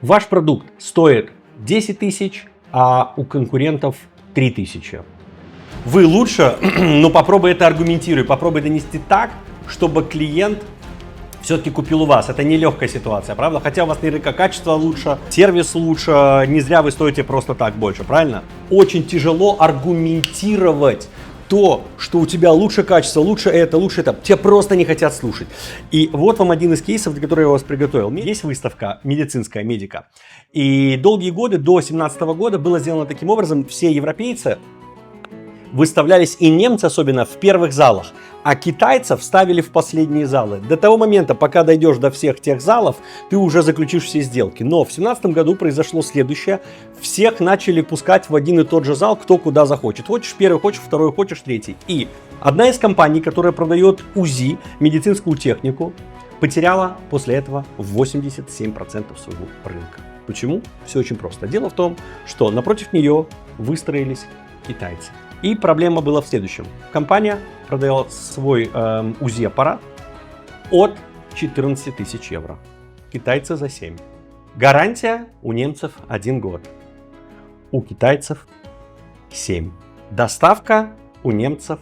Ваш продукт стоит 10 тысяч, а у конкурентов 3000. Вы лучше, но попробуй это аргументируй, попробуй донести так, чтобы клиент все-таки купил у вас. Это не легкая ситуация, правда? Хотя у вас наверняка качество лучше, сервис лучше, не зря вы стоите просто так больше, правильно? Очень тяжело аргументировать то, что у тебя лучше качество, лучше это. Тебя просто не хотят слушать. И вот вам один из кейсов, для которого я вас приготовил. Есть выставка медицинская, Медика. И долгие годы, до 2017 года, было сделано таким образом, все европейцы выставлялись, и немцы особенно, в первых залах, а китайцев ставили в последние залы. До того момента, пока дойдешь до всех тех залов, ты уже заключишь все сделки. Но в 2017 году произошло следующее. Всех начали пускать в один и тот же зал, кто куда захочет. Хочешь первый, хочешь второй, хочешь третий. И одна из компаний, которая продает УЗИ, медицинскую технику, потеряла после этого 87% своего рынка. Почему? Все очень просто. Дело в том, что напротив нее выстроились китайцы. И проблема была в следующем. Компания продала свой УЗИ-аппарат от 14 тысяч евро. Китайцы за 7. Гарантия у немцев 1 год. У китайцев 7. Доставка у немцев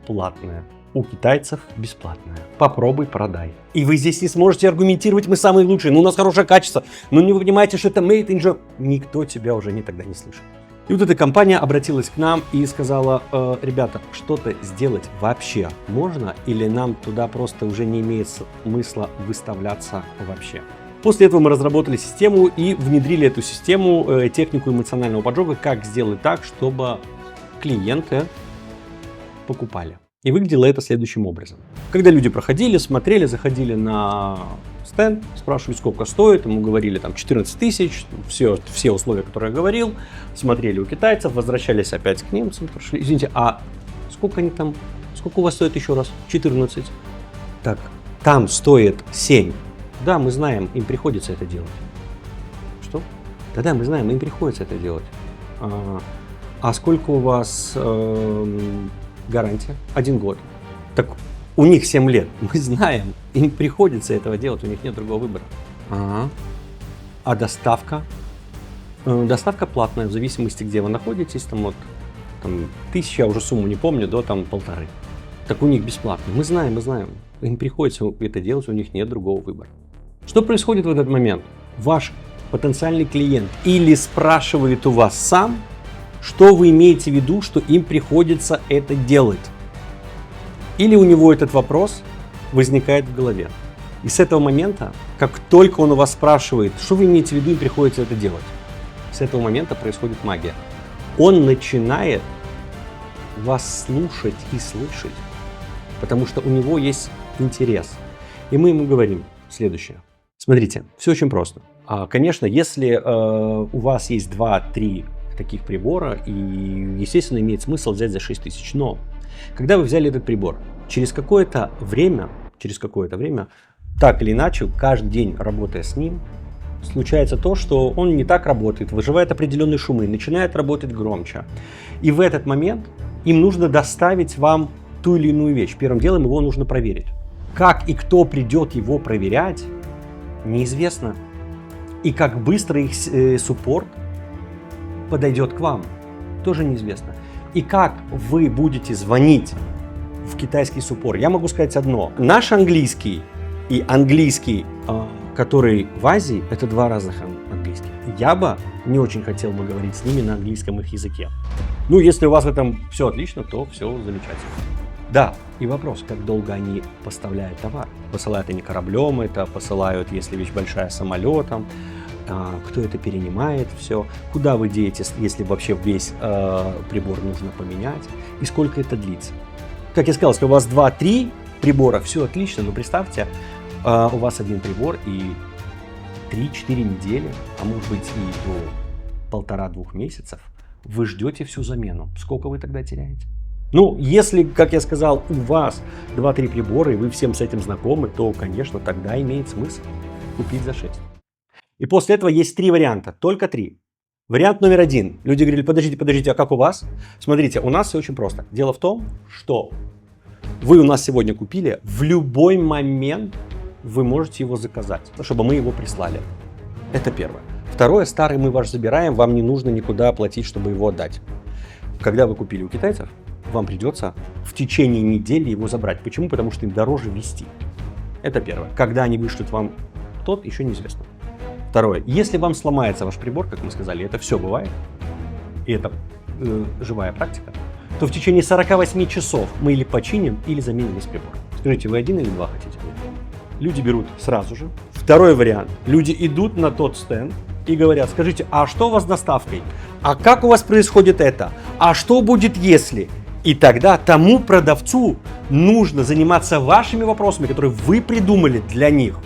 платная. У китайцев бесплатная. Попробуй, продай. И вы здесь не сможете аргументировать, мы самые лучшие, у нас хорошее качество. Но не вы понимаете, что это made in Japan. Никто тебя уже тогда не слышит. И вот эта компания обратилась к нам и сказала: ребята, что-то сделать вообще можно, или нам туда просто уже не имеет смысла выставляться вообще? После этого мы разработали систему и внедрили эту систему, технику эмоционального поджога, как сделать так, чтобы клиенты покупали. И выглядело это следующим образом. Когда люди проходили, смотрели, заходили на стенд, спрашивали, сколько стоит, ему говорили там 14 тысяч, все условия, которые я говорил, смотрели у китайцев, возвращались опять к немцам, спрашивали: извините, а сколько у вас стоит еще раз? 14. Так, там стоит 7. Да, мы знаем, им приходится это делать. Что? Да, мы знаем, им приходится это делать. А сколько у вас гарантия? 1 год. Так у них 7 лет. Мы знаем, им приходится этого делать, у них нет другого выбора. А доставка? Доставка платная, в зависимости, где вы находитесь. Там 1000, я уже сумму не помню, до 1500. Так у них бесплатно. Мы знаем. Им приходится это делать, у них нет другого выбора. Что происходит в этот момент? Ваш потенциальный клиент или спрашивает у вас сам, что вы имеете в виду, что им приходится это делать. Или у него этот вопрос возникает в голове. И с этого момента, как только он у вас спрашивает, что вы имеете в виду, им приходится это делать, с этого момента происходит магия. Он начинает вас слушать и слышать, потому что у него есть интерес. И мы ему говорим следующее. Смотрите, все очень просто. Конечно, если у вас есть 2-3 таких прибора, и, естественно, имеет смысл взять за 6 тысяч. Но когда вы взяли этот прибор, через какое-то время, так или иначе, каждый день работая с ним, случается то, что он не так работает, выживает определенные шумы, начинает работать громче. И в этот момент им нужно доставить вам ту или иную вещь. Первым делом его нужно проверить. Как и кто придет его проверять, неизвестно. И как быстро их суппорт подойдет к вам, тоже неизвестно. И как вы будете звонить в китайский суппорт? Я могу сказать одно. Наш английский и английский, который в Азии, это 2 разных английских. Я бы не очень хотел бы говорить с ними на английском их языке. Ну, если у вас в этом все отлично, то все замечательно. Да, и вопрос, как долго они поставляют товар. Посылают они кораблем, это посылают, если вещь большая, самолетом. Кто это перенимает все, куда вы деетесь, если вообще весь прибор нужно поменять, и сколько это длится. Как я сказал, если у вас 2-3 прибора, все отлично, но представьте, у вас один прибор и 3-4 недели, а может быть и до 1,5-2 месяцев, вы ждете всю замену. Сколько вы тогда теряете? Ну, если, как я сказал, у вас 2-3 прибора, и вы всем с этим знакомы, то, конечно, тогда имеет смысл купить за 6. И после этого есть 3 варианта, только 3. Вариант номер 1. Люди говорили: подождите, а как у вас? Смотрите, у нас все очень просто. Дело в том, что вы у нас сегодня купили, в любой момент вы можете его заказать, чтобы мы его прислали. Это первое. второе, старый мы ваш забираем, вам не нужно никуда платить, чтобы его отдать. Когда вы купили у китайцев, вам придется в течение недели его забрать. Почему? Потому что им дороже везти. Это первое. Когда они вышлют вам тот, еще неизвестно. Второе. Если вам сломается ваш прибор, как мы сказали, это все бывает, и это живая практика, то в течение 48 часов мы или починим, или заменим весь прибор. Скажите, вы один или два хотите? Люди берут сразу же. Второй вариант. Люди идут на тот стенд и говорят, скажите, а что у вас с доставкой? А как у вас происходит это? А что будет если? И тогда тому продавцу нужно заниматься вашими вопросами, которые вы придумали для них.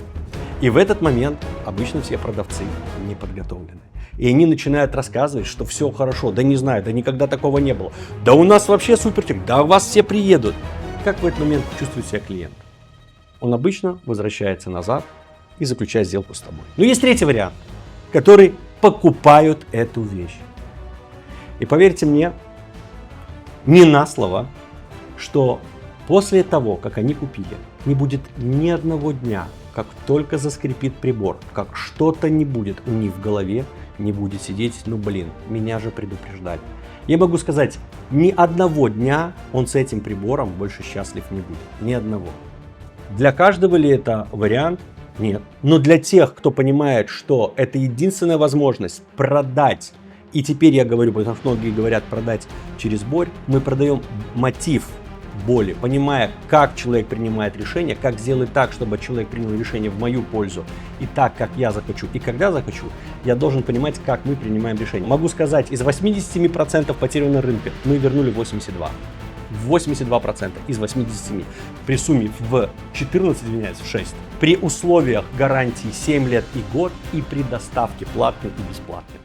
И в этот момент обычно все продавцы не подготовлены. И они начинают рассказывать, что все хорошо, да не знаю, да никогда такого не было. Да у нас вообще супертик, да у вас все приедут. Как в этот момент чувствует себя клиент? Он обычно возвращается назад и заключает сделку с тобой. Но есть третий вариант, который покупают эту вещь. И поверьте мне, не на слово, что после того, как они купили, не будет ни одного дня, как только заскрипит прибор, как что-то не будет у них в голове, не будет сидеть, ну блин, меня же предупреждали. Я могу сказать, ни одного дня он с этим прибором больше счастлив не будет. Ни одного. Для каждого ли это вариант? Нет. Но для тех, кто понимает, что это единственная возможность продать, и теперь я говорю, потому что многие говорят продать через боль, мы продаем мотив боли, понимая, как человек принимает решение, как сделать так, чтобы человек принял решение в мою пользу, и так, как я захочу, и когда захочу, я должен понимать, как мы принимаем решение. Могу сказать, из 87% потерь на рынке мы вернули 82%. 82% из 87. При сумме в 14, извиняюсь, в 6. При условиях гарантии 7 лет и год и при доставке платной и бесплатной.